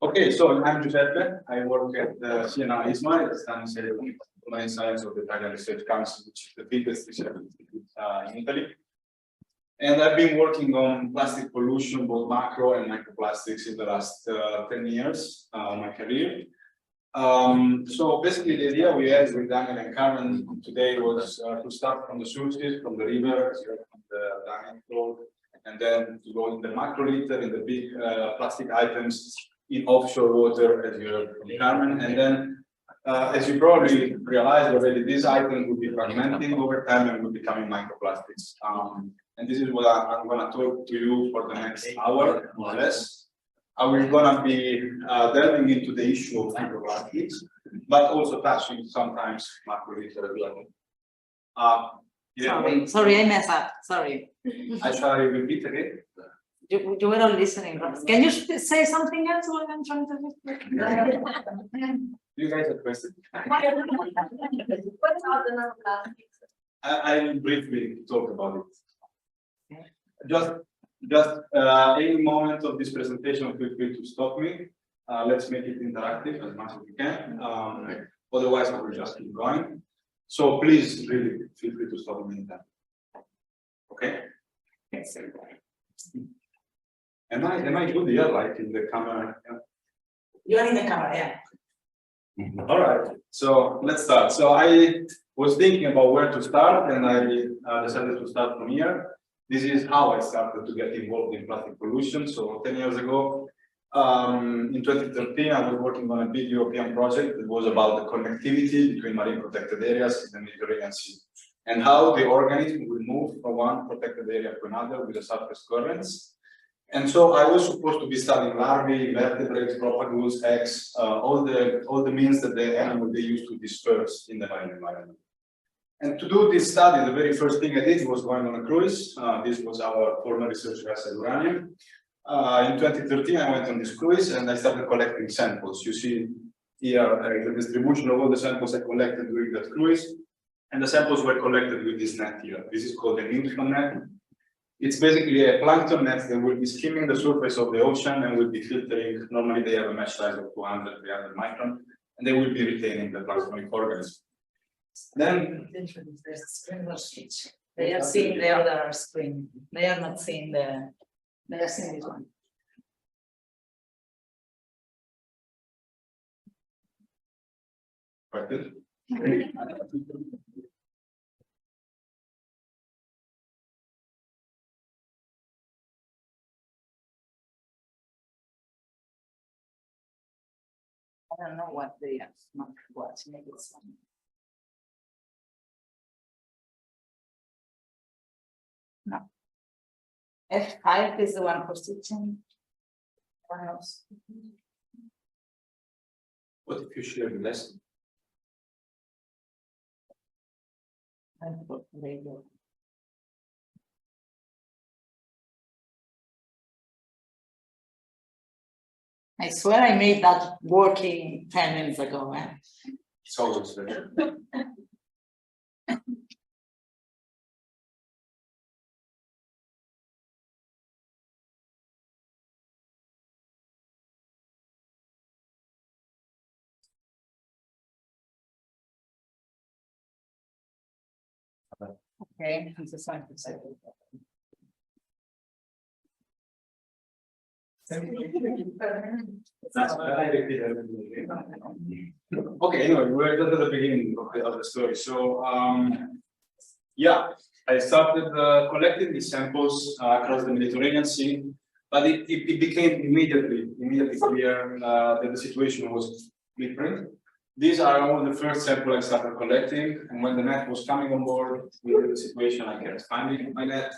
Okay, so I'm Giuseppe. I work at the CNR-ISMAR, the Standing Marine Science of the Italian Research Council, which is the biggest research institute in Italy. And I've been working on plastic pollution, both macro and microplastics, in the last 10 years of my career. So basically, the idea we had with Daniel and Karen today was to start from the sources, from the river, from the Daniel flow, and then to go in the macro litter, in the big plastic items in offshore water, as you heard from Carmen. And then, as you probably realized already, these items will be fragmenting over time and will becoming microplastics. And this is what I'm going to talk to you for the next hour, more or less. We're going to be delving into the issue of microplastics, but also touching sometimes macro litter as well. Yeah. Sorry, I messed up. Sorry. I shall repeat again. You were not listening. Can you say something else while I'm trying to? You guys have questions? What about the non-plastics? I'll briefly talk about it. Just any moment of this presentation, feel free to stop me. Let's make it interactive as much as we can. Otherwise, I will just keep going. So please, really, feel free to stop me anytime. Okay? Yes. Am I good here, like in the camera? Yeah. You are in the camera, yeah. All right. So let's start. So I was thinking about where to start, and I decided to start from here. This is how I started to get involved in plastic pollution. So 10 years ago, in 2013, I was working on a big European project that was about the connectivity between marine protected areas in the Mediterranean Sea, and how the organism will move from one protected area to another with the surface currents. And so I was supposed to be studying larvae, vertebrates, propagules, eggs, all the means that the animal they use to disperse in the marine environment. And to do this study, the very first thing I did was going on a cruise. This was our former research vessel Uranium. In 2013, I went on this cruise and I started collecting samples. You see here the distribution of all the samples I collected during that cruise. And the samples were collected with this net here. This is called a neutron net. It's basically a plankton net that will be skimming the surface of the ocean and will be filtering. Normally, they have a mesh size of 200, 300 micron, and they will be retaining the planktonic organism. Then there's a screen or switch. They are seeing the other screen. They are not seeing the. They are seeing this one. quite good. I don't know what they are not watching. Maybe it's one. No. F5 is the one for stitching. What else? What if you share the lesson? Radio. I swear I made that working 10 minutes ago. Eh? It's always there. Okay, it's a sign for second. Okay, anyway, we're just at the beginning of the story. So, yeah, I started collecting these samples across the Mediterranean Sea, but it became immediately clear that the situation was different. These are all the first samples I started collecting, and when the net was coming on board with the situation, I kept finding my net.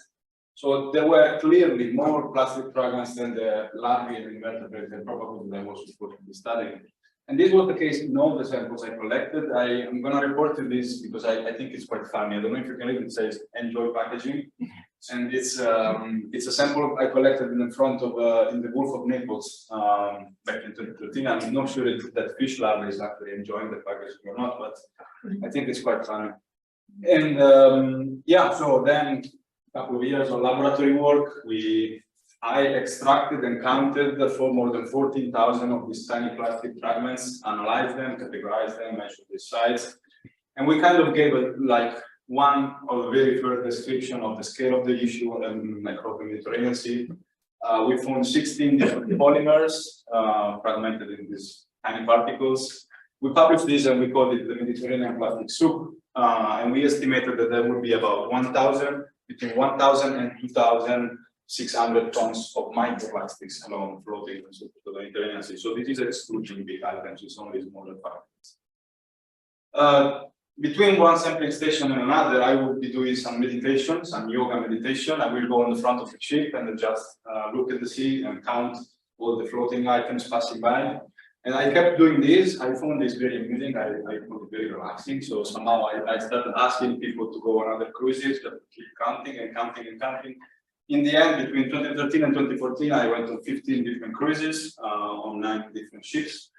So there were clearly more plastic fragments than the larvae and invertebrates and propagules that I was supposed to be studying. And this was the case in all the samples I collected. I am going to report to this because I think it's quite funny. I don't know if you can read it. It says "enjoy packaging," and it's a sample I collected in the front of in the Gulf of Naples back in 2013. I'm not sure if that fish larva is actually enjoying the packaging or not, but I think it's quite funny. And yeah, so then a couple of years of laboratory work, we I extracted and counted for more than 14,000 of these tiny plastic fragments, analyzed them, categorized them, measured the size, and we kind of gave it like one of the very first description of the scale of the issue and across the Mediterranean Sea. We found 16 different polymers fragmented in these tiny particles. We published this and we called it the Mediterranean plastic soup, and we estimated that there would be about between 1,000 and 2,600 tons of microplastics alone floating in the Mediterranean Sea. So this is excluding big items, it's only smaller fragments. Between one sampling station and another, I will be doing some meditation, some yoga meditation. I will go on the front of the ship and just look at the sea and count all the floating items passing by. And I kept doing this. I found this very amusing. I found it very relaxing. So somehow I started asking people to go on other cruises, just keep counting and counting and counting. In the end, between 2013 and 2014, I went on 15 different cruises on 9 different ships.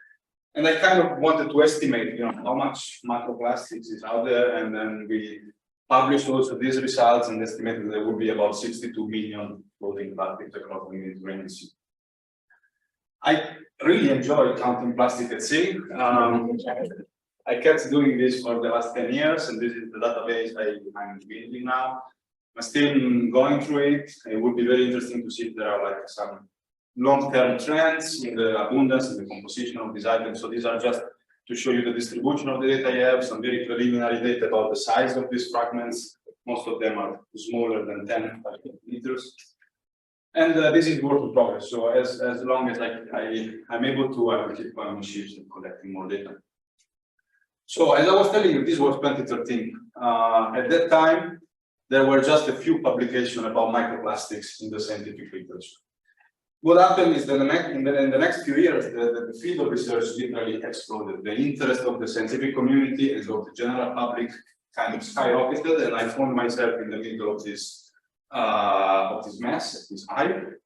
And I kind of wanted to estimate, how much microplastics is out there, and then we published also these results and estimated there would be about 62 million floating plastics across the Mediterranean Sea. I really enjoy counting plastic at sea. I kept doing this for the last 10 years, and this is the database I'm building now. I'm still going through it. It would be very interesting to see if there are like some long-term trends in the abundance and the composition of these items. So these are just to show you the distribution of the data I have, some very preliminary data about the size of these fragments. Most of them are smaller than 10 meters. And this is work in progress. So as long as I'm able to, I will keep going on ships and collecting more data. So as I was telling you, this was 2013. At that time, there were just a few publications about microplastics in the scientific literature. What happened is that in the next few years, the field of research literally exploded. The interest of the scientific community and of the general public kind of skyrocketed, and I found myself in the middle of this mess, this hype.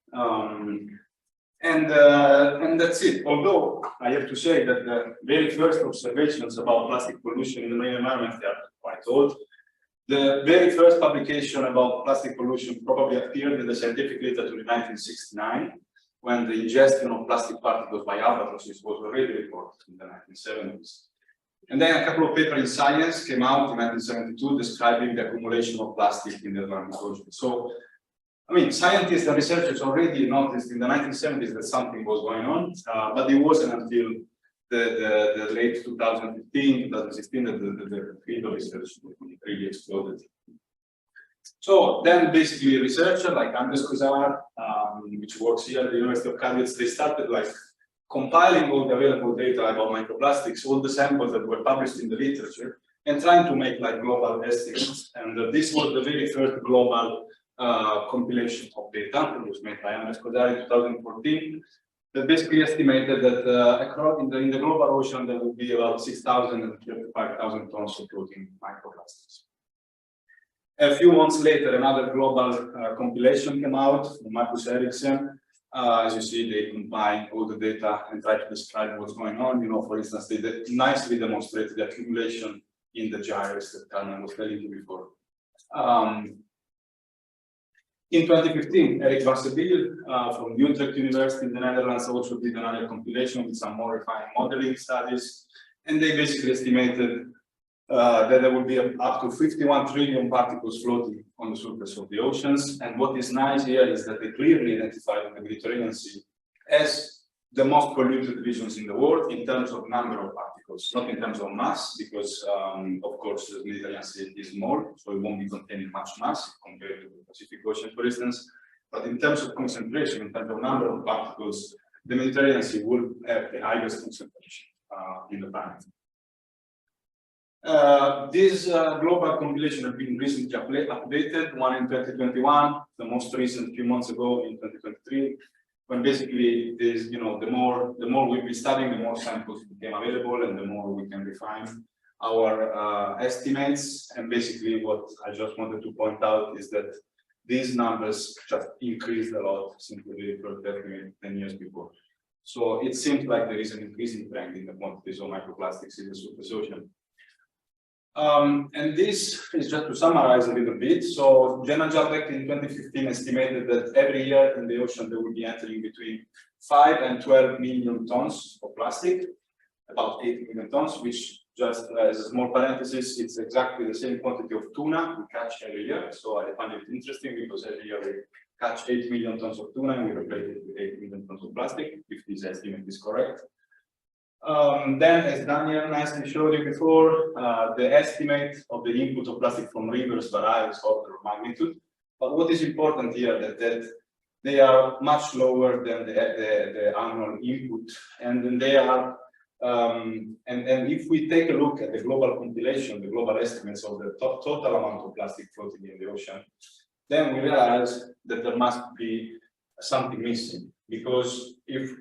And that's it. Although I have to say that the very first observations about plastic pollution in the marine environment are quite old. The very first publication about plastic pollution probably appeared in the scientific literature in 1969, when the ingestion of plastic particles by albatrosses was already reported in the 1970s. And then a couple of papers in Science came out in 1972 describing the accumulation of plastic in the Atlantic Ocean. So, I mean, scientists and researchers already noticed in the 1970s that something was going on, but it wasn't until the late 2015, 2016 that the field of research really exploded. So then basically a researcher like Andres Cosar, which works here at the University of Cambridge, they started like compiling all the available data about microplastics, all the samples that were published in the literature, and trying to make like global estimates. And this was the very first global compilation of data. It was made by Andres Cosar in 2014. That basically estimated that across in the global ocean there would be about 6,000 and 35,000 tons of floating microplastics. A few months later, another global compilation came out from Marcus Ericsson. As you see, they combine all the data and try to describe what's going on. For instance, they nicely demonstrated the accumulation in the gyres that Carmen was telling you before. In 2015, Erik van Sebille from Utrecht University in the Netherlands also did another compilation with some more refined modeling studies. And they basically estimated that there will be up to 51 trillion particles floating on the surface of the oceans. And what is nice here is that they clearly identified the Mediterranean Sea as the most polluted regions in the world in terms of number of particles, not in terms of mass, because of course the Mediterranean Sea is small, so it won't be containing much mass compared to the Pacific Ocean, for instance. But in terms of concentration, in terms of number of particles, the Mediterranean Sea will have the highest concentration in the planet. This global compilation has been recently updated, one in 2021, the most recent few months ago in 2023, when basically there's, the more we'll be studying, the more samples became available and the more we can refine our estimates. And basically what I just wanted to point out is that these numbers just increased a lot since the first estimate 10 years before. So it seems like there is an increasing trend in the quantities of microplastics in the surface ocean. And this is just to summarize a little bit. So Jenna Jabek in 2015 estimated that every year in the ocean there will be entering between 5 and 12 million tons of plastic, about 8 million tons, which just as a small parenthesis, it's exactly the same quantity of tuna we catch every year. So I find it interesting because every year we catch 8 million tons of tuna and we replace it with 8 million tons of plastic, if this estimate is correct. Then, as Daniel nicely showed you before, the estimate of the input of plastic from rivers varies order of magnitude. But what is important here is that they are much lower than the annual input, and then they are. And if we take a look at the global compilation, the global estimates of the total amount of plastic floating in the ocean, then we realize that there must be something missing, because if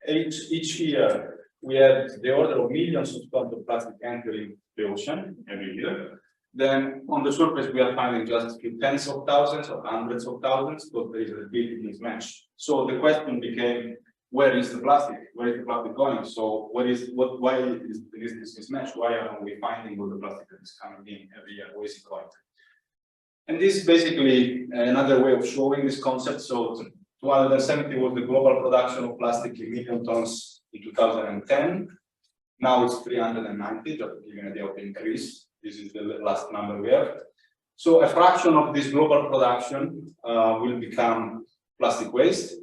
each year we have the order of millions of tons of plastic entering the ocean every year, then on the surface we are finding just a few tens of thousands or hundreds of thousands, but there is a big mismatch. So the question became, where is the plastic? Where is the plastic going? So why is this mismatch? Why are we finding all the plastic that is coming in every year? Where is it going? And this is basically another way of showing this concept. So 270 was the global production of plastic in million tons in 2010. Now it's 390, just to give you an idea of the increase. This is the last number we have. So a fraction of this global production will become plastic waste.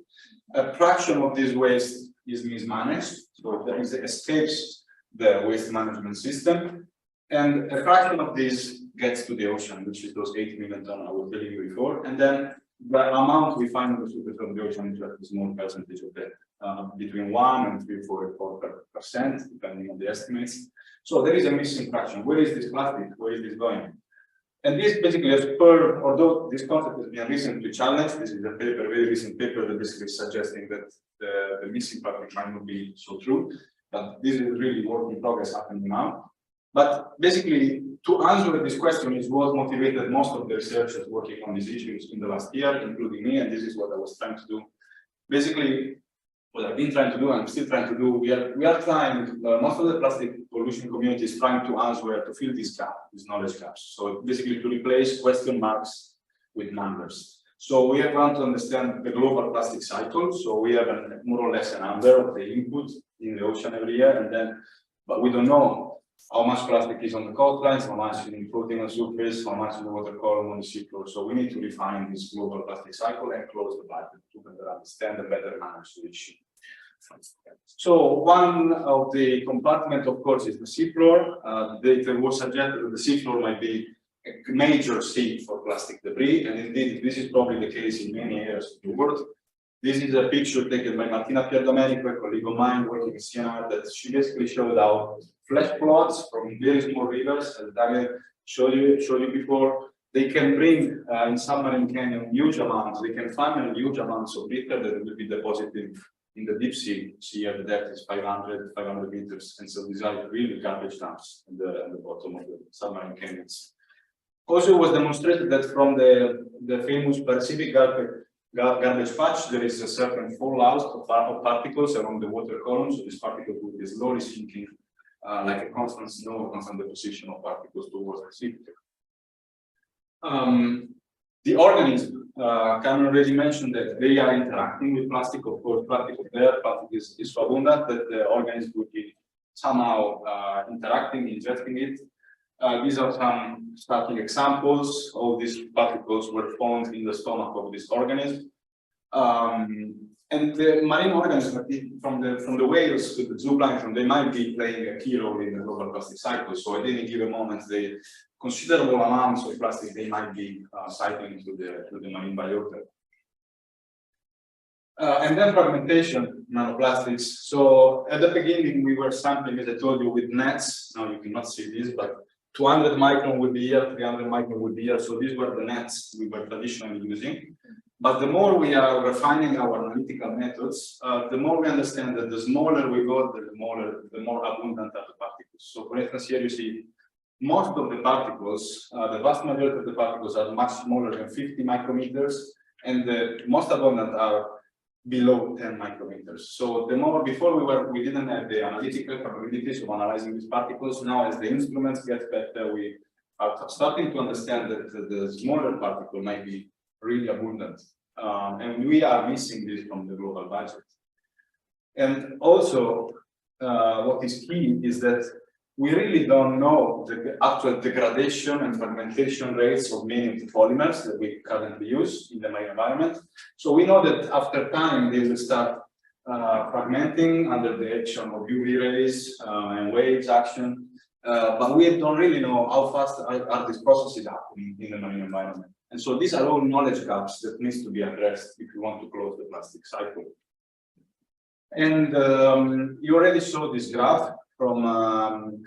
A fraction of this waste is mismanaged, so there escapes the waste management system, and a fraction of this gets to the ocean, which is those 8 million tons I was telling you before, and then the amount we find on the surface of the ocean is just a small percentage of that, between 1 and 3–4%, depending on the estimates. So there is a missing fraction. Where is this plastic? Where is this going? And this basically has spurred, although this concept has been recently challenged, this is a paper, a very recent paper that basically suggesting that the missing plastic might not be so true, but this is really work in progress happening now. But basically, to answer this question is what motivated most of the researchers working on these issues in the last year, including me, and this is what I was trying to do. Basically, what I've been trying to do, and I'm still trying to do, we are trying, most of the plastic pollution community is trying to answer, to fill this gap, these knowledge gaps. So basically to replace question marks with numbers. So we are trying to understand the global plastic cycle. So we have more or less a number of the input in the ocean every year, and then, but we don't know how much plastic is on the coastlines, how much is floating on the surface, how much in the water column on the seafloor. So we need to refine this global plastic cycle and close the pipe to better understand and better manage the issue. So one of the compartments, of course, is the seafloor. Data was suggested that the seafloor might be a major sink for plastic debris, and indeed this is probably the case in many areas of the world. This is a picture taken by Martina Pierdomenico, a colleague of mine working in CNR, that she basically showed how flash floods from very small rivers, as Daniel showed you before, they can bring in submarine canyon huge amounts. They can find huge amounts of litter that will be deposited in the deep sea. Here the depth is 500 meters, and so these are really garbage dumps at the bottom of the submarine canyons. Also, it was demonstrated that from the famous Pacific garbage patch, there is a certain fallout of particles along the water column. So this particle will be slowly sinking, like a constant snow, constant deposition of particles towards the sea. The organism, Cameron already mentioned that they are interacting with plastic. Of course, plastic is so abundant that the organism would be somehow interacting, ingesting it. These are some starting examples. All these particles were found in the stomach of this organism. And the marine organisms, from the whales to the zooplankton, they might be playing a key role in the global plastic cycle. So at any given moment, they considerable amounts of plastic they might be cycling through the marine biota. And then fragmentation, nanoplastics. So at the beginning, we were sampling, as I told you, with nets. Now you cannot see this, but 200 micron would be here, 300 micron would be here. So these were the nets we were traditionally using. But the more we are refining our analytical methods, the more we understand that the smaller we go, the more abundant are the particles. So for instance, here you see most of the particles, the vast majority of the particles are much smaller than 50 micrometers, and the most abundant are below 10 micrometers. So the more before we didn't have the analytical capabilities of analyzing these particles. Now, as the instruments get better, we are starting to understand that the smaller particle might be really abundant, and we are missing this from the global budget. And also, what is key is that we really don't know the actual degradation and fragmentation rates of many of the polymers that we currently use in the marine environment. So we know that after time, they will start fragmenting under the action of UV rays and waves action. But we don't really know how fast are these processes happening in the marine environment. And so these are all knowledge gaps that needs to be addressed if you want to close the plastic cycle. And you already saw this graph from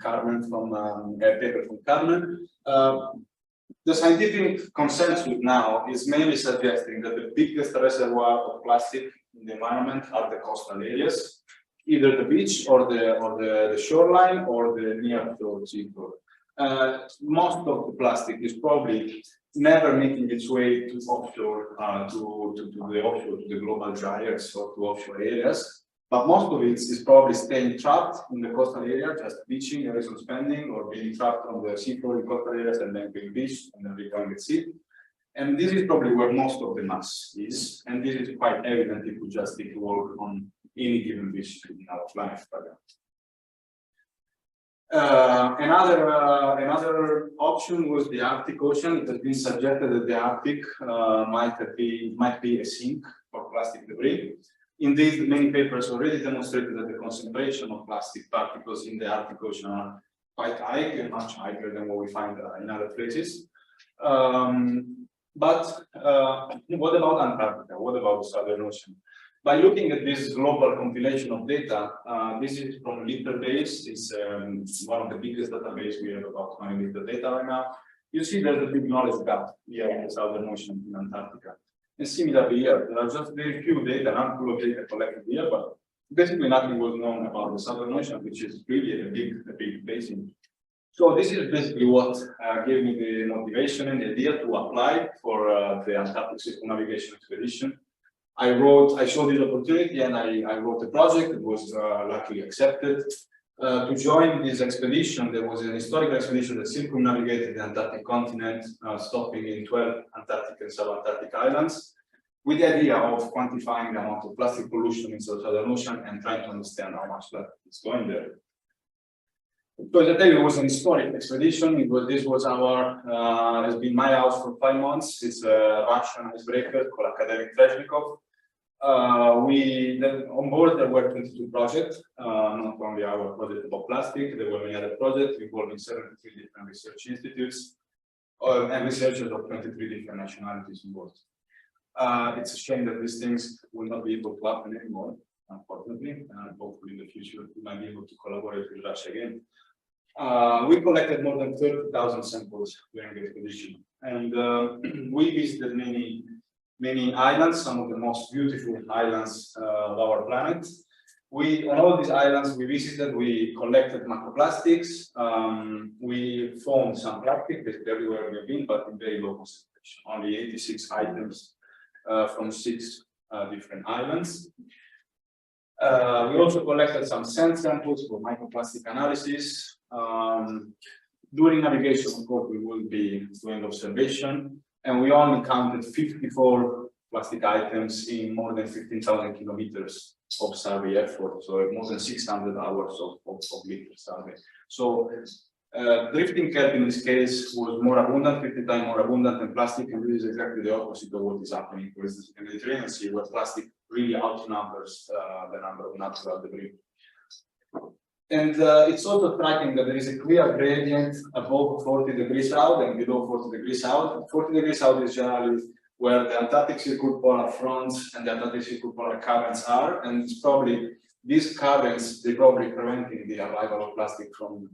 Carmen, from a paper from Carmen. The scientific consensus now is mainly suggesting that the biggest reservoir of plastic in the environment are the coastal areas, either the beach or the shoreline or the near shore seafloor. Most of the plastic is probably never making its way to offshore, to the global gyres or to offshore areas. But most of it is probably staying trapped in the coastal area, just beaching, horizon spending, or being trapped on the seafloor in coastal areas and then being beached and then becoming at sea. And this is probably where most of the mass is. And this is quite evident if we just take a walk on any given beach in our planet. Another option was the Arctic Ocean. It has been suggested that the Arctic might be a sink for plastic debris. Indeed, many papers already demonstrated that the concentration of plastic particles in the Arctic Ocean are quite high and much higher than what we find in other places. But what about Antarctica? What about the Southern Ocean? By looking at this global compilation of data, this is from LitterBase. It's one of the biggest databases. We have about 20 liter data right now. You see there's a big knowledge gap here in the Southern Ocean in Antarctica. And similarly here, there are just very few data, not full of data collected here, but basically nothing was known about the Southern Ocean, which is really a big basin. So this is basically what gave me the motivation and the idea to apply for the Antarctic circumnavigation expedition. I saw this opportunity and I wrote a project that was luckily accepted. To join this expedition, there was an historical expedition that circumnavigated the Antarctic continent, stopping in 12 Antarctic and subantarctic islands, with the idea of quantifying the amount of plastic pollution in the Southern Ocean and trying to understand how much plastic is going there. So as I tell you, it was an historic expedition. This was has been my house for 5 months. It's a Russian icebreaker called Academic Treshnikov. On board there were 22 projects, not only our project about plastic, there were many other projects involving 73 different research institutes and researchers of 23 different nationalities on board. It's a shame that these things will not be able to happen anymore, unfortunately, and hopefully in the future we might be able to collaborate with Russia again. We collected more than 30,000 samples during the expedition, and we visited many islands, some of the most beautiful islands of our planet. On all these islands we visited, we collected microplastics. We found some plastic basically everywhere we have been, but in very low concentration, only 86 items from 6 different islands. We also collected some sand samples for microplastic analysis. During navigation, of course, we will be doing observation. And we only counted 54 plastic items in more than 15,000 kilometers of survey effort, so more than 600 hours of liter survey. So drifting kelp in this case was more abundant, 50 times more abundant than plastic, and this is exactly the opposite of what is happening, for instance, in the Mediterranean Sea, where plastic really outnumbers the number of natural debris. And it's also striking that there is a clear gradient above 40 degrees south and below 40 degrees south. 40 degrees south is generally where the Antarctic circumpolar fronts and the Antarctic circumpolar currents are, and it's probably these currents, they're probably preventing the arrival of plastic from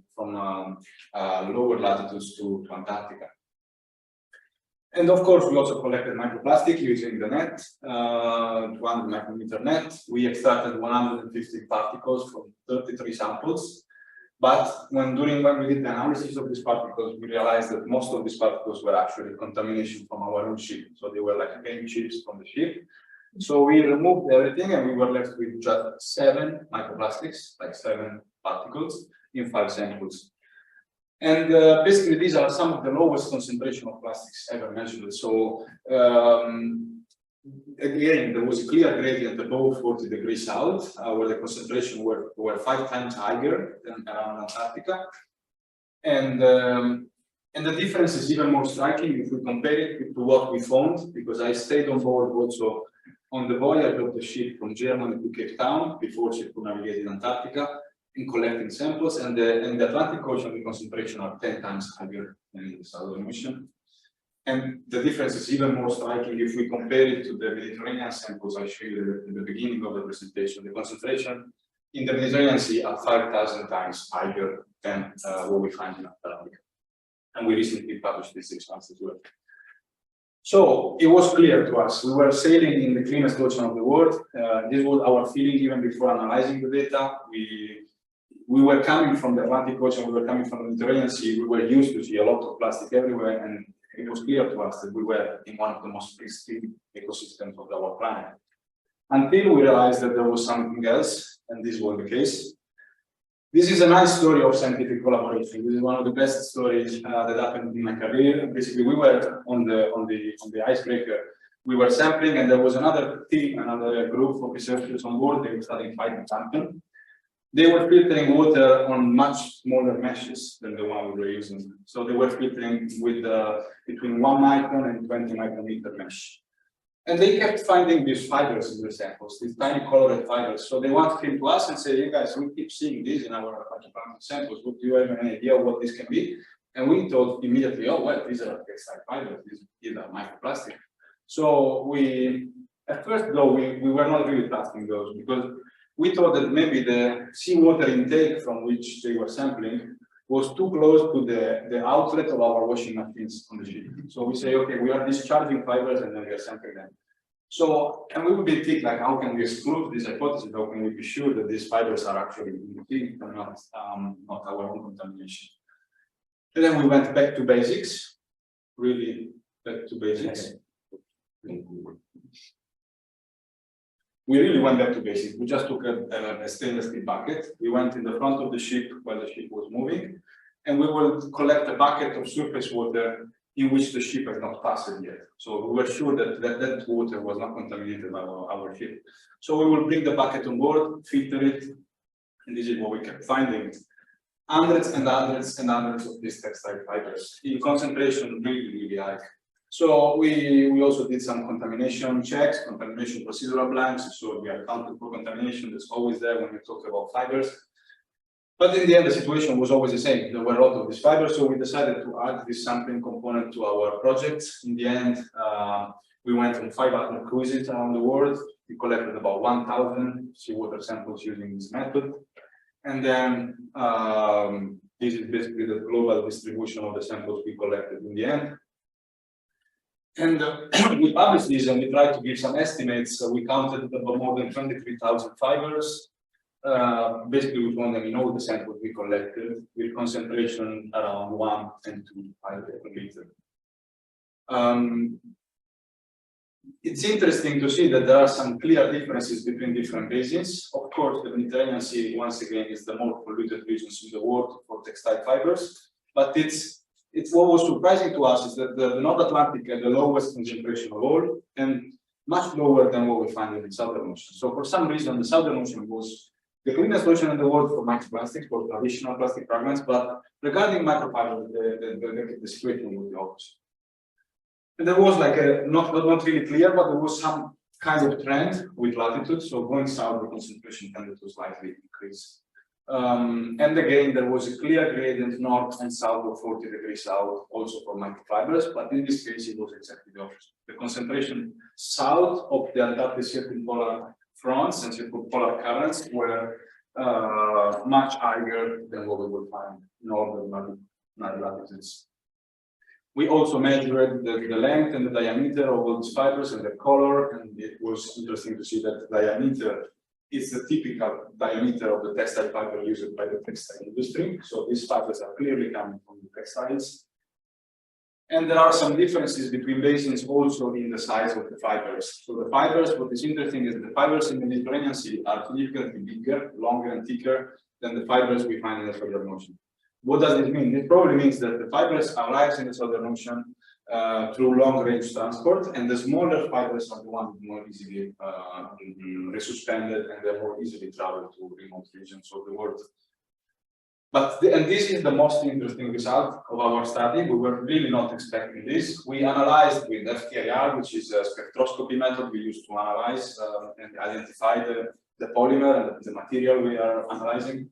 lower latitudes to Antarctica. And of course, we also collected microplastic using the net, 200 micrometer net. We extracted 150 particles from 33 samples. But when we did the analysis of these particles, we realized that most of these particles were actually contamination from our own ship. So they were like paint chips from the ship. So we removed everything and we were left with just 7 microplastics, like 7 particles in 5 samples. And basically, these are some of the lowest concentration of plastics ever measured. So again, there was a clear gradient above 40 degrees south, where the concentration were 5 times higher than around Antarctica. And the difference is even more striking if we compare it to what we found, because I stayed on board also on the voyage of the ship from Germany to Cape Town before circumnavigated Antarctica in collecting samples, and the Atlantic Ocean, the concentration are 10 times higher than in the Southern Ocean. And the difference is even more striking if we compare it to the Mediterranean samples I showed you at the beginning of the presentation. The concentration in the Mediterranean Sea are 5,000 times higher than what we find in Antarctica. And we recently published this 6 months as well. So it was clear to us, we were sailing in the cleanest ocean of the world. This was our feeling even before analyzing the data. We were coming from the Atlantic Ocean, we were coming from the Mediterranean Sea, we were used to see a lot of plastic everywhere, and it was clear to us that we were in one of the most pristine ecosystems of our planet. Until we realized that there was something else, and this was the case. This is a nice story of scientific collaboration. This is one of the best stories that happened in my career. Basically, we were on the icebreaker. We were sampling, and there was another team, another group of researchers on board. They were studying phytoplankton. They were filtering water on much smaller meshes than the one we were using. So they were filtering with between 1 micron and 20 micrometer mesh. And they kept finding these fibers in the samples, these tiny colored fibers. So they wanted to us and say, you guys, we keep seeing this in our samples. Do you have any idea what this can be? And we thought immediately, oh, well, these are textile fibers, these are microplastic. So at first though, we were not really trusting those, because we thought that maybe the seawater intake from which they were sampling was too close to the outlet of our washing machines on the ship. So we say, okay, we are discharging fibers and then we are sampling them. So, and we would be thinking, like, how can we exclude this hypothesis? How can we be sure that these fibers are actually in the sea and not our own contamination? And then we went back to basics, really back to basics. We really went back to basics. We just took a stainless steel bucket. We went in the front of the ship while the ship was moving, and we will collect a bucket of surface water in which the ship has not passed yet. So we were sure that water was not contaminated by our ship. So we will bring the bucket on board, filter it, and this is what we kept finding. Hundreds and hundreds and hundreds of these textile fibers in concentration really, really high. So we also did some contamination checks, contamination procedural blanks. So we accounted for contamination that's always there when we talk about fibers. But in the end, the situation was always the same. There were a lot of these fibers, so we decided to add this sampling component to our project. In the end, we went on 5 other cruises around the world. We collected about 1,000 seawater samples using this method. And then this is basically the global distribution of the samples we collected in the end. And we published this and we tried to give some estimates. We counted about more than 23,000 fibers. Basically, we found them in all the samples we collected with concentration around 1 and 2 micrometers. It's interesting to see that there are some clear differences between different basins. Of course, the Mediterranean Sea, once again, is the more polluted region in the world for textile fibers. But it's what was surprising to us is that the North Atlantic had the lowest concentration of all, and much lower than what we find in the Southern Ocean. So for some reason, the Southern Ocean was the cleanest ocean in the world for microplastics, for traditional plastic fragments, but regarding microfibers, the situation was the opposite. And there was like not really clear, but there was some kind of trend with latitude. So going south, the concentration tended to slightly increase. And again, there was a clear gradient north and south of 40 degrees south, also for microfibers, but in this case, it was exactly the opposite. The concentration south of the Antarctic circumpolar fronts and circumpolar currents were much higher than what we would find in northern latitudes. We also measured the length and the diameter of all these fibers and the color, and it was interesting to see that the diameter is the typical diameter of the textile fiber used by the textile industry. So these fibers are clearly coming from the textiles. And there are some differences between basins also in the size of the fibers. So the fibers, what is interesting is the fibers in the Mediterranean Sea are significantly bigger, longer and thicker than the fibers we find in the Southern Ocean. What does this mean? It probably means that the fibers arrive in the Southern Ocean through long-range transport, and the smaller fibers are the ones more easily resuspended, and they're more easily traveled to remote regions of the world. And this is the most interesting result of our study. We were really not expecting this. We analyzed with FTIR, which is a spectroscopy method we use to analyze and identify the polymer and the material we are analyzing.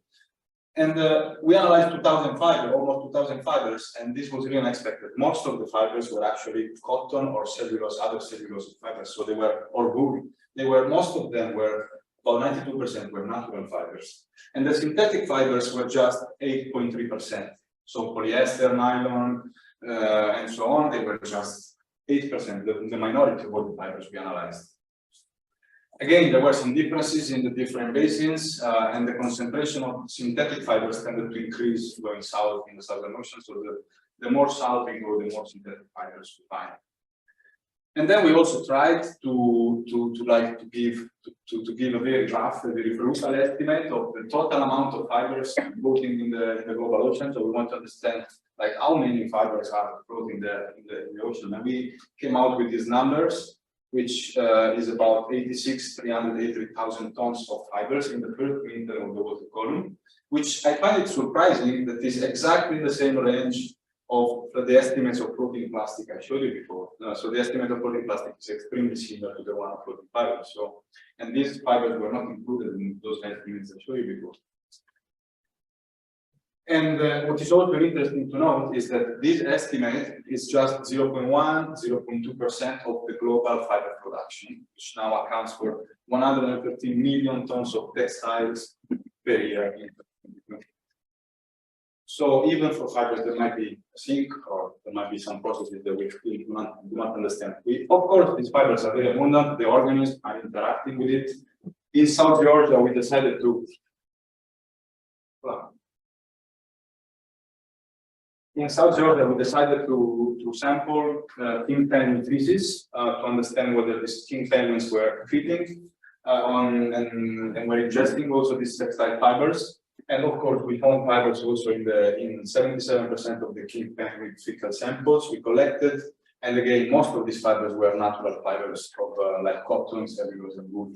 And we analyzed 2,000 fibers, almost 2,000 fibers, and this was really unexpected. Most of the fibers were actually cotton or cellulose, other cellulose fibers. So they were, or wool. Most of them were, about 92% were natural fibers. And the synthetic fibers were just 8.3%. So polyester, nylon, and so on, they were just 8%, the minority of all the fibers we analyzed. Again, there were some differences in the different basins, and the concentration of synthetic fibers tended to increase going south in the Southern Ocean. So the more south we go, the more synthetic fibers we find. And then we also tried to give a very rough, a very brutal estimate of the total amount of fibers floating in the global ocean. So we want to understand like how many fibers are floating in the ocean. And we came out with these numbers, which is about 380,000 tons of fibers in the first meter of the water column, which I find it surprising that is exactly the same range of the estimates of floating plastic I showed you before. So the estimate of floating plastic is extremely similar to the one of floating fibers. So, and these fibers were not included in those estimates I showed you before. And what is also interesting to note is that this estimate is just 0.1, 0.2% of the global fiber production, which now accounts for 113 million tons of textiles per year. So even for fibers, there might be a sink, or there might be some processes that we still do not understand. Of course, these fibers are very abundant. The organisms are interacting with it. In South Georgia, we decided to sample king penguin feces to understand whether these king penguins were feeding and were ingesting also these textile fibers. And of course, we found fibers also in 77% of the king penguin fecal samples we collected. And again, most of these fibers were natural fibers of like cotton, cellulose, and wool.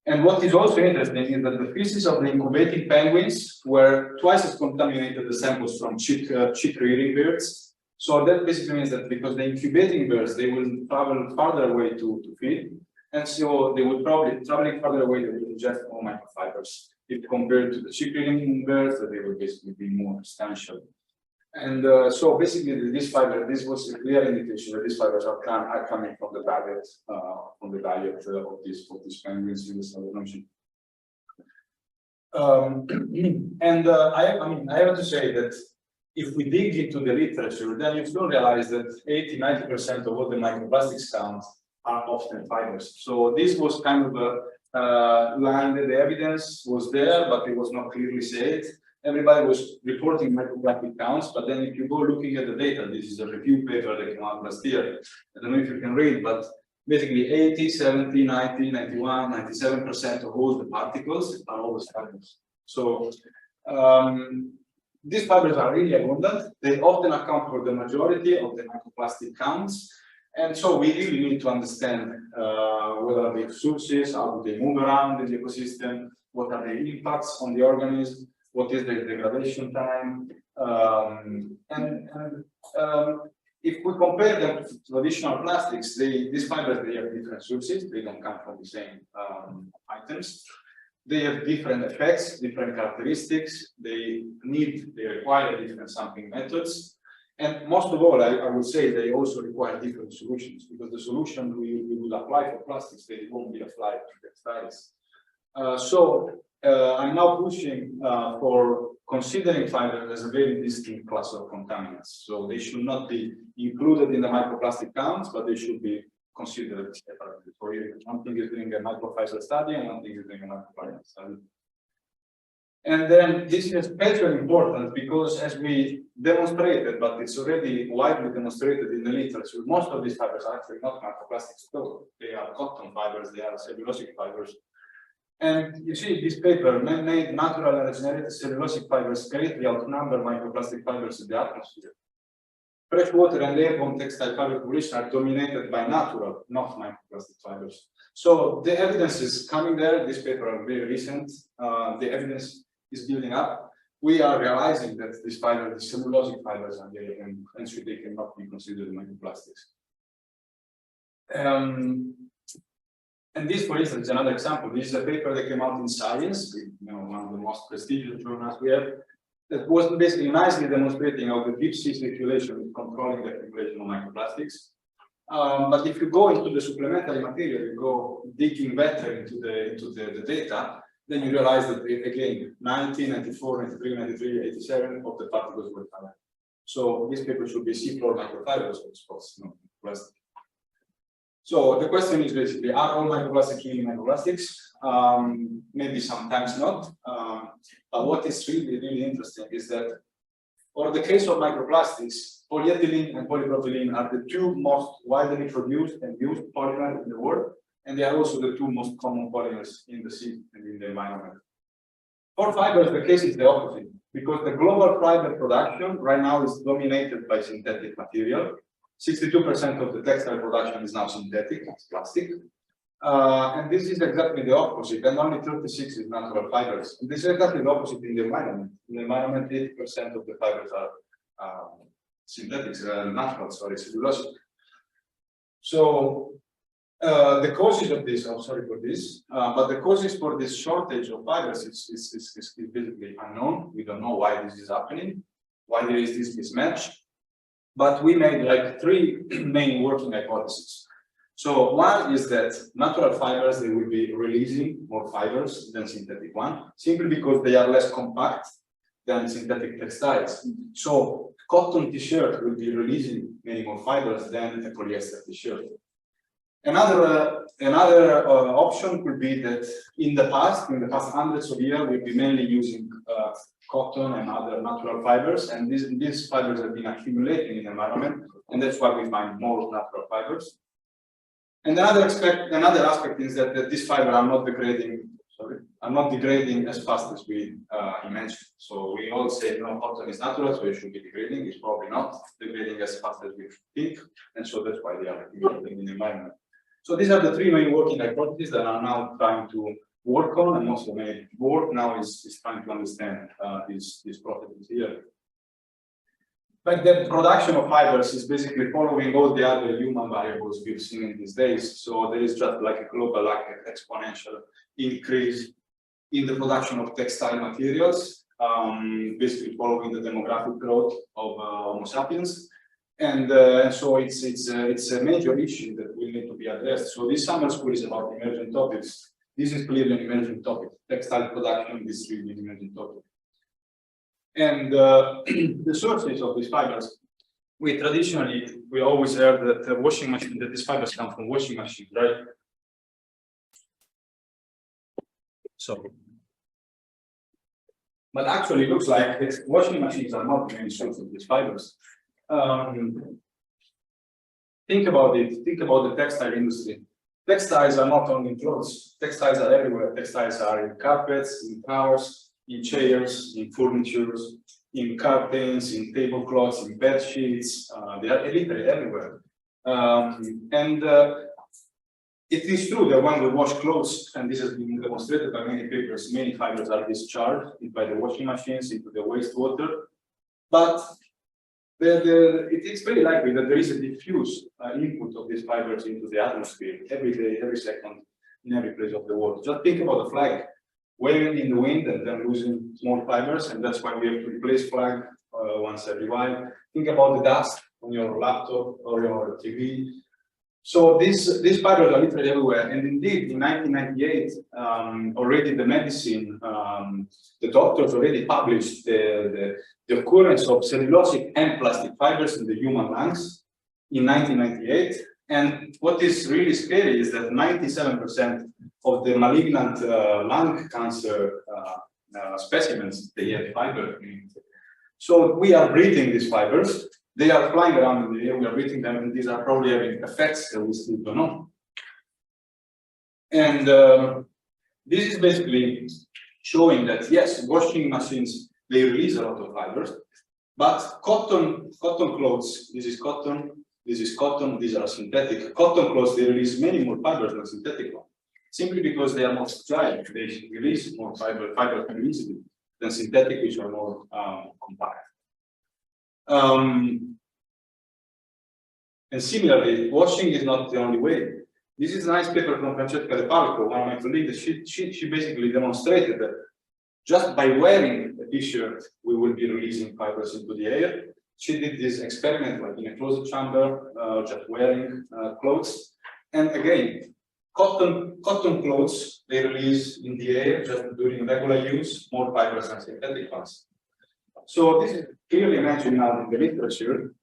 And what is also interesting is that the feces of the incubating penguins were twice as contaminated as samples from chick rearing birds. So that basically means that because the incubating birds, they will travel farther away to feed. And so they would probably, traveling farther away, they would ingest more microfibers. If compared to the chick rearing birds, that they would basically be more substantial. And so basically, this was a clear indication that these fibers are coming from the diet of these penguins in the Southern Ocean. I have to say that if we dig into the literature, then you still realize that 80–90% of all the microplastics found are often fibers. So this was kind of a line that the evidence was there, but it was not clearly said. Everybody was reporting microplastic counts, but then if you go looking at the data, this is a review paper that came out last year. I don't know if you can read, but basically 80, 70, 90, 91, 97% of all the particles are always fibers. So these fibers are really abundant. They often account for the majority of the microplastic counts. And so we really need to understand what are the sources, how do they move around in the ecosystem, what are the impacts on the organism, what is the degradation time, if we compare them to traditional plastics, these fibers, they have different sources. They don't come from the same items. They have different effects, different characteristics. They require different sampling methods. And most of all, I would say they also require different solutions, because the solution we would apply for plastics, they won't be applied to textiles. I'm now pushing for considering fibers as a very distinct class of contaminants. So they should not be included in the microplastic counts, but they should be considered separately. For one thing is doing a microfiber study, and one thing is doing a microfiber study. And then this is especially important because as we demonstrated, but it's already widely demonstrated in the literature, most of these fibers are actually not microplastics at all. They are cotton fibers, they are cellulosic fibers. And you see this paper, man-made natural and regenerated cellulosic fibers greatly outnumber microplastic fibers in the atmosphere. Freshwater and airborne textile fiber population are dominated by natural, not microplastic fibers. So the evidence is coming there. This paper is very recent. The evidence is building up. We are realizing that these fibers, the cellulosic fibers, are there, and so they cannot be considered microplastics. And this, for instance, is another example. This is a paper that came out in Science, one of the most prestigious journals we have, that was basically nicely demonstrating how the deep sea circulation is controlling the accumulation of microplastics. But if you go into the supplementary material, you go digging better into the data, then you realize that again, 90, 94, 93, 93, 87 of the particles were covered. So this paper should be seafloor microfibers, of course, not plastic. So the question is basically, are all microplastics really microplastics? Maybe sometimes not. But what is really interesting is that for the case of microplastics, polyethylene and polypropylene are the two most widely produced and used polymers in the world, and they are also the two most common polymers in the sea and in the environment. For fibers, the case is the opposite, because the global fiber production right now is dominated by synthetic material. 62% of the textile production is now synthetic, it's plastic. And this is exactly the opposite, and only 36 is natural fibers. And this is exactly the opposite in the environment. In the environment, 80% of the fibers are synthetics, natural, sorry, cellulosic. So the causes of this, I'm sorry for this, but the causes for this shortage of fibers is basically unknown. We don't know why this is happening, why there is this mismatch. But we made like three main working hypotheses. So one is that natural fibers, they will be releasing more fibers than synthetic one, simply because they are less compact than synthetic textiles. So cotton t-shirt will be releasing many more fibers than a polyester t-shirt. Another option could be that in the past hundreds of years, we've been mainly using cotton and other natural fibers, and these fibers have been accumulating in the environment, and that's why we find more natural fibers. And another aspect is that these fibers are not degrading as fast as we imagined. So we all say no, cotton is natural, so it should be degrading. It's probably not degrading as fast as we think, and so that's why they are accumulating in the environment. So these are the three main working hypotheses that are now trying to work on, and most of my work now is trying to understand these properties here. But the production of fibers is basically following all the other human variables we've seen in these days. So there is just like a global, like exponential increase in the production of textile materials, basically following the demographic growth of Homo sapiens. And so it's a major issue that will need to be addressed. So this summer school is about emerging topics. This is clearly an emerging topic. Textile production is really an emerging topic. And the sources of these fibers, we always heard that the washing machine, that these fibers come from washing machines, right? So, but actually it looks like washing machines are not the main source of these fibers. Think about it, think about the textile industry. Textiles are not only clothes, textiles are everywhere. Textiles are in carpets, in cars, in chairs, in furniture, in curtains, in tablecloths, in bed sheets. They are literally everywhere. It is true that when we wash clothes, and this has been demonstrated by many papers, many fibers are discharged by the washing machines into the wastewater. But it is very likely that there is a diffuse input of these fibers into the atmosphere every day, every second, in every place of the world. Just think about the flag waving in the wind and then losing small fibers, and that's why we have to replace flag once every while. Think about the dust on your laptop or your TV. So these fibers are literally everywhere. And indeed, in 1998, already the medicine, the doctors already published the occurrence of cellulosic and plastic fibers in the human lungs in 1998. And what is really scary is that 97% of the malignant lung cancer specimens, they have fiber. So we are breathing these fibers. They are flying around in the air. We are breathing them, and these are probably having effects that we still don't know. And this is basically showing that yes, washing machines, they release a lot of fibers, but cotton clothes, this is cotton, these are synthetic. Cotton clothes, they release many more fibers than synthetic ones, simply because they are more fragile. They release more fibers more easily than synthetic, which are more compact. And similarly, washing is not the only way. This is a nice paper from Francesca De Falco, one of my colleagues. She basically demonstrated that just by wearing a t-shirt, we will be releasing fibers into the air. She did this experiment like in a closed chamber, just wearing clothes. And again, cotton clothes, they release in the air just during regular use more fibers than synthetic ones. So this is clearly mentioned now in the literature.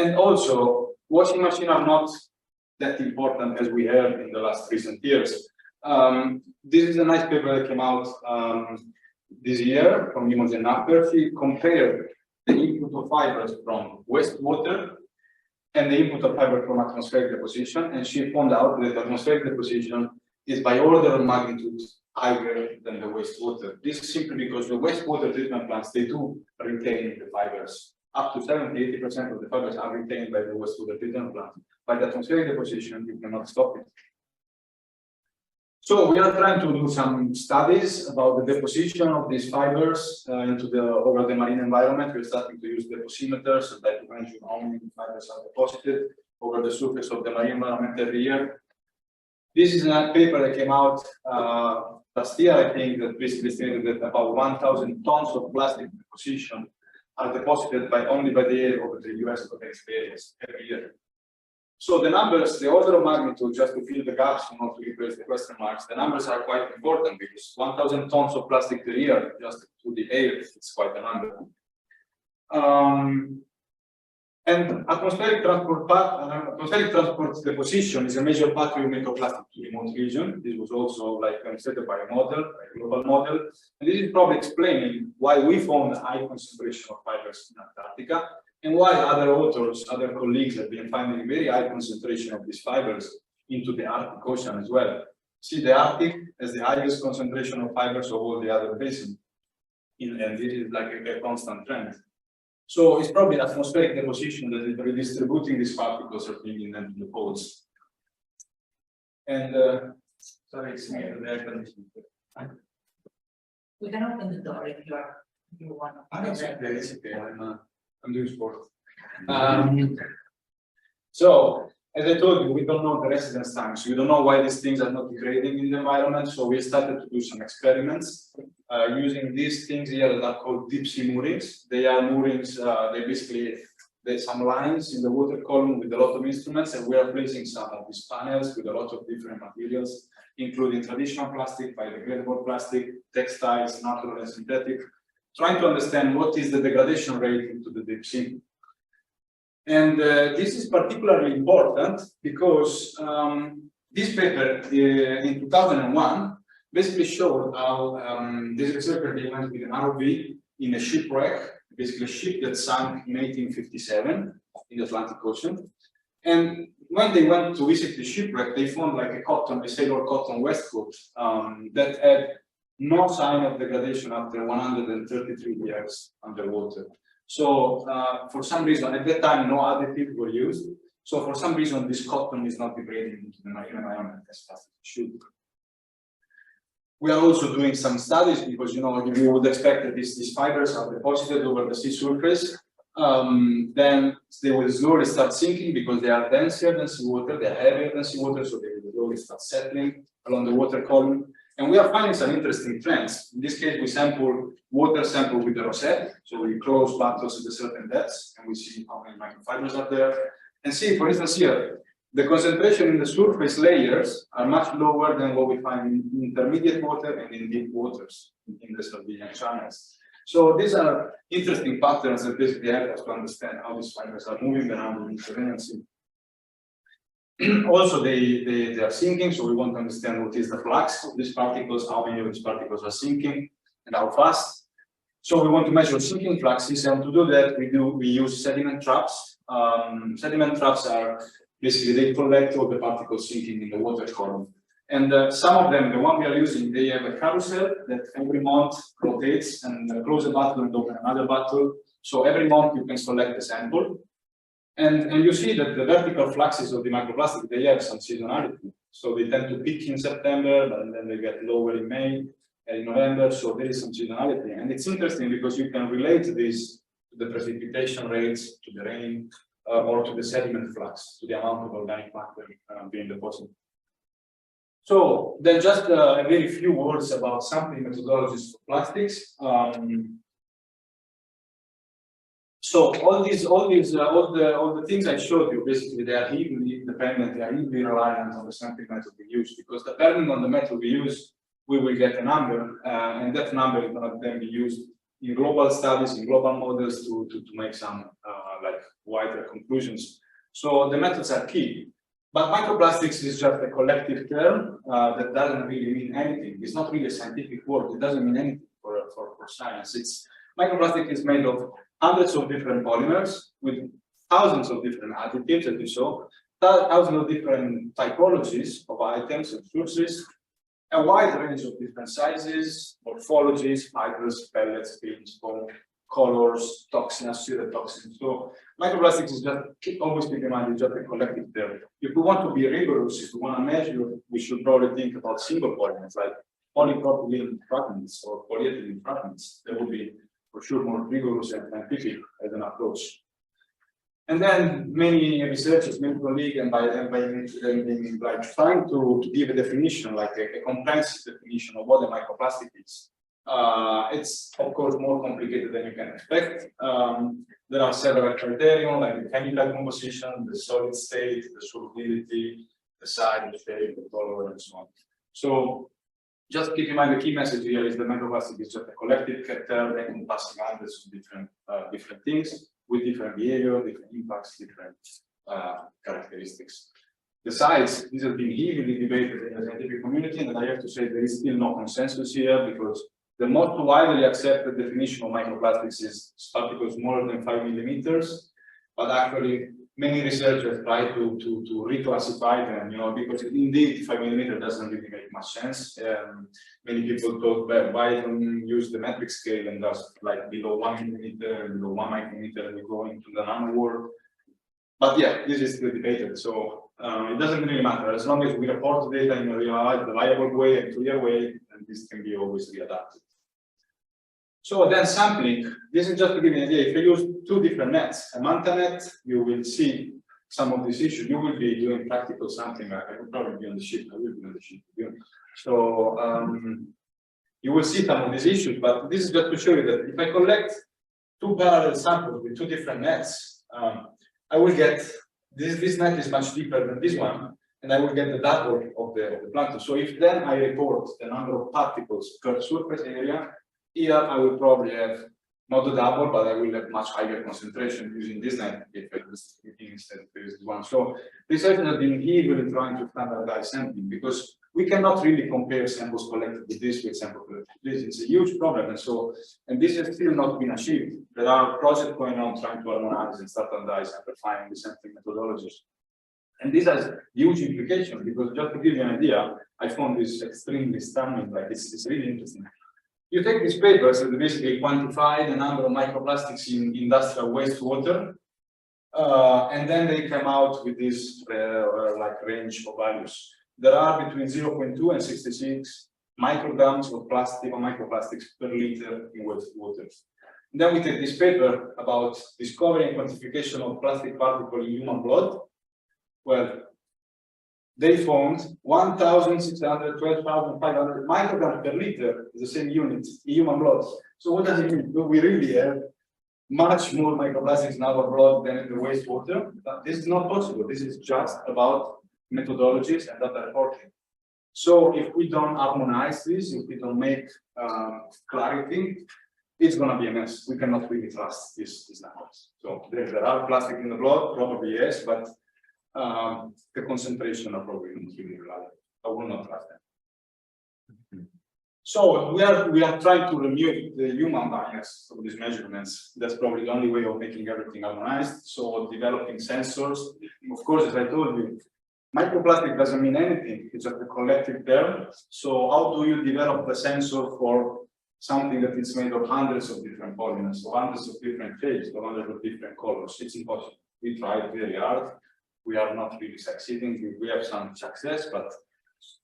And also, washing machines are not that important as we heard in the last recent years. This is a nice paper that came out this year from Imogen Napper. She compared the input of fibers from wastewater and the input of fiber from atmospheric deposition, and she found out that atmospheric deposition is by order of magnitude higher than the wastewater. This is simply because the wastewater treatment plants, they do retain the fibers. Up to 70–80% of the fibers are retained by the wastewater treatment plant. By the atmospheric deposition, you cannot stop it. So we are trying to do some studies about the deposition of these fibers over the marine environment. We're starting to use deposimeters so that to measure how many fibers are deposited over the surface of the marine environment every year. This is a paper that came out last year, I think, that basically stated that about 1,000 tons of plastic deposition are deposited only by the air over the US areas every year. So the numbers, the order of magnitude, just to fill the gaps and not to replace the question marks, the numbers are quite important because 1,000 tons of plastic per year just to the air, it's quite a number. And atmospheric transport deposition is a major pathway of microplastic to remote region. This was also considered by a model, a global model. And this is probably explaining why we found a high concentration of fibers in Antarctica and why other authors, other colleagues have been finding very high concentration of these fibers into the Arctic Ocean as well. See, the Arctic has the highest concentration of fibers of all the other basins. And this is like a constant trend. So it's probably atmospheric deposition that is redistributing these particles or bringing them to the poles. And sorry, it's me, the air conditioning. We can open the door if you want. It's okay. I'm doing sport. So, as I told you, we don't know the residence time, so we don't know why these things are not degrading in the environment. So we started to do some experiments using these things here that are called deep sea moorings. They are moorings, there's some lines in the water column with a lot of instruments, and we are placing some of these panels with a lot of different materials, including traditional plastic, biodegradable plastic, textiles, natural and synthetic, trying to understand what is the degradation rate into the deep sea. And this is particularly important because this paper in 2001 basically showed how this researcher went with an ROV in a shipwreck, basically a ship that sank in 1857 in the Atlantic Ocean. And when they went to visit the shipwreck, they found like a sailor cotton waistcoat that had no sign of degradation after 133 years underwater. So for some reason, at that time, no additives were used. So for some reason, this cotton is not degrading into the marine environment as fast as it should. We are also doing some studies because, you would expect that these fibers are deposited over the sea surface. Then they will slowly start sinking because they are denser than seawater, they are heavier than seawater, so they will slowly start settling along the water column. And we are finding some interesting trends. In this case, we sample water sample with the rosette. So we close bottles at a certain depth, and we see how many microfibers are there. And see, for instance, here, the concentration in the surface layers are much lower than what we find in intermediate water and in deep waters in the Sardinian channels. So these are interesting patterns that basically help us to understand how these fibers are moving around the Mediterranean Sea. Also, they are sinking, so we want to understand what is the flux of these particles, how many of these particles are sinking, and how fast. So we want to measure sinking fluxes, and to do that, we use sediment traps. Sediment traps are basically they collect all the particles sinking in the water column. And some of them, the one we are using, they have a carousel that every month rotates and close a bottle and open another bottle. So every month you can select a sample. And you see that the vertical fluxes of the microplastic, they have some seasonality. So they tend to peak in September, but then they get lower in May and in November. So there is some seasonality. And it's interesting because you can relate this to the precipitation rates, to the rain, or to the sediment flux, to the amount of organic matter being deposited. So then just a very few words about sampling methodologies for plastics. So all the things I showed you, basically they are heavily dependent, they are heavily reliant on the sampling method we use, because depending on the method we use, we will get a number, and that number is going to then be used in global studies, in global models to make some like wider conclusions. So the methods are key. But microplastics is just a collective term that doesn't really mean anything. It's not really a scientific word. It doesn't mean anything for science. Microplastic is made of hundreds of different polymers with thousands of different additives, as you saw, thousands of different typologies of items and sources, a wide range of different sizes, morphologies, fibers, pellets, films, foam, colors, toxins, associated toxins. So microplastics is just, always keep in mind, it's just a collective term. If we want to be rigorous, if we want to measure, we should probably think about single polymers like polypropylene fragments or polyethylene fragments. That would be for sure more rigorous and scientific as an approach. And then many researchers, many colleagues, and by like trying to give a definition, like a comprehensive definition of what a microplastic is. It's of course more complicated than you can expect. There are several criteria like the chemical composition, the solid state, the solubility, the size, the shape, the color, and so on. So just keep in mind the key message here is the microplastic is just a collective term encompassing hundreds of different things with different behavior, different impacts, different characteristics. The size, this has been heavily debated in the scientific community, and I have to say there is still no consensus here because the most widely accepted definition of microplastics is particles smaller than 5 millimeters, but actually many researchers try to reclassify them, because indeed 5 millimeter doesn't really make much sense. Many people thought, well, why don't you use the metric scale and just like below 1 millimeter, below 1 micrometer, and we go into the nano world. But yeah, this is still debated, so it doesn't really matter as long as we report the data in a reliable way and clear way, and this can be always readapted. So then sampling, this is just to give you an idea. If you use two different nets, a manta net, you will see some of these issues. You will be doing practical sampling. I will probably be on the sheet. I will be on the sheet. So you will see some of these issues, but this is just to show you that if I collect two parallel samples with two different nets, I will get, this net is much deeper than this one, and I will get the double of the plankton. So if then I report the number of particles per surface area, here I will probably have not the double, but I will have much higher concentration using this net if I use instead of this one. So researchers have been heavily trying to standardize sampling because we cannot really compare samples collected with this with samples collected with this. It's a huge problem, and this has still not been achieved. There are projects going on trying to harmonize and standardize and refine the sampling methodologies. And this has huge implications because just to give you an idea, I found this extremely stunning. Like it's really interesting. You take these papers that basically quantify the number of microplastics in industrial wastewater, and then they come out with this like range of values. There are between 0.2 and 66 micrograms of plastic or microplastics per liter in wastewater. And then we take this paper about discovery and quantification of plastic particles in human blood. Well, they found 1,600, 12,500 micrograms per liter is the same unit in human blood. So what does it mean? Do we really have much more microplastics in our blood than in the wastewater? But this is not possible. This is just about methodologies and data reporting. So if we don't harmonize this, if we don't make clarity, it's going to be a mess. We cannot really trust these numbers. So there are plastic in the blood, probably yes, but the concentration are probably not really reliable. I will not trust them. So we are trying to remove the human bias from these measurements. That's probably the only way of making everything harmonized. So developing sensors. Of course, as I told you, microplastic doesn't mean anything. It's just a collective term. So how do you develop a sensor for something that is made of hundreds of different polymers, or hundreds of different shapes, or hundreds of different colors? It's impossible. We tried very hard. We are not really succeeding. We have some success, but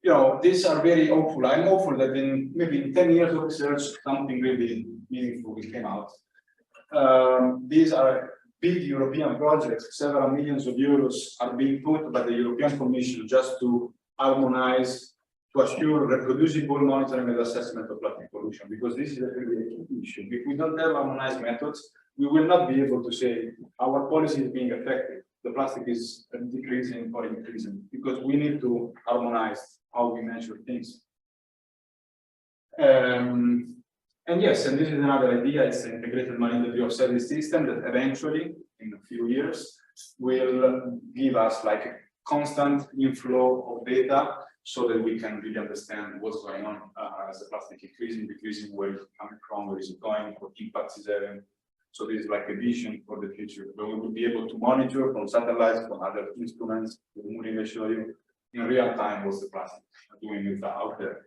you know, these are very hopeful. I'm hopeful that in maybe 10 years of research, something really meaningful will come out. These are big European projects. Several millions of euros are being put by the European Commission just to harmonize, to assure reproducible monitoring and assessment of plastic pollution, because this is a really key issue. If we don't have harmonized methods, we will not be able to say our policy is being effective. The plastic is decreasing or increasing, because we need to harmonize how we measure things. And yes, and this is another idea. It's an integrated marine debris of service system that eventually, in a few years, will give us like a constant inflow of data, so that we can really understand what's going on as the plastic increasing, decreasing, where it's coming from, where is it going, what impacts is having. So this is like a vision for the future, where we will be able to monitor from satellites, from other instruments, the movie will show you in real time what's the plastic doing out there.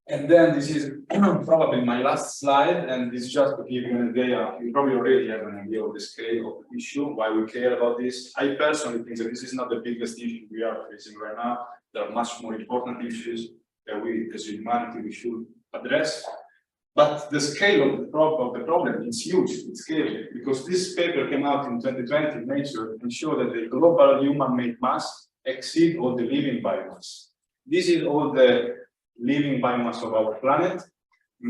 And then this is probably my last slide, and this is just to give you an idea. You probably already have an idea of the scale of the issue, why we care about this. I personally think that this is not the biggest issue we are facing right now. There are much more important issues that we, as humanity, we should address. But the scale of the problem is huge. It's scary, because this paper came out in 2020 in Nature and showed that the global human-made mass exceeds all the living biomass. This is all the living biomass of our planet,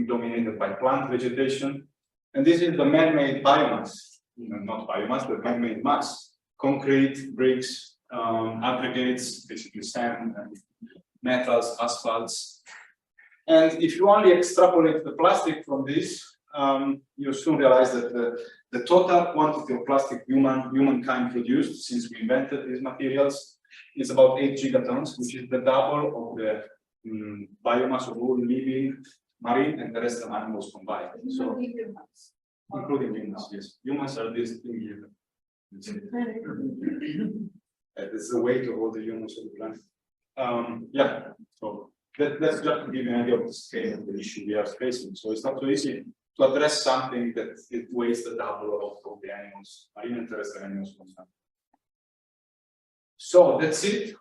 dominated by plant vegetation, and this is the man-made biomass, not biomass, but man-made mass: concrete, bricks, aggregates, basically sand, and metals, asphalts. And if you only extrapolate the plastic from this, you soon realize that the total quantity of plastic humankind produced since we invented these materials is about 8 gigatons, which is the double of the biomass of all living marine and terrestrial animals combined. So, including humans, yes. Humans are this thing here. It's the weight of all the humans on the planet. Yeah, so that's just to give you an idea of the scale of the issue we are facing. So it's not so easy to address something that it weighs the double of the animals, marine and terrestrial animals concerned. So that's it.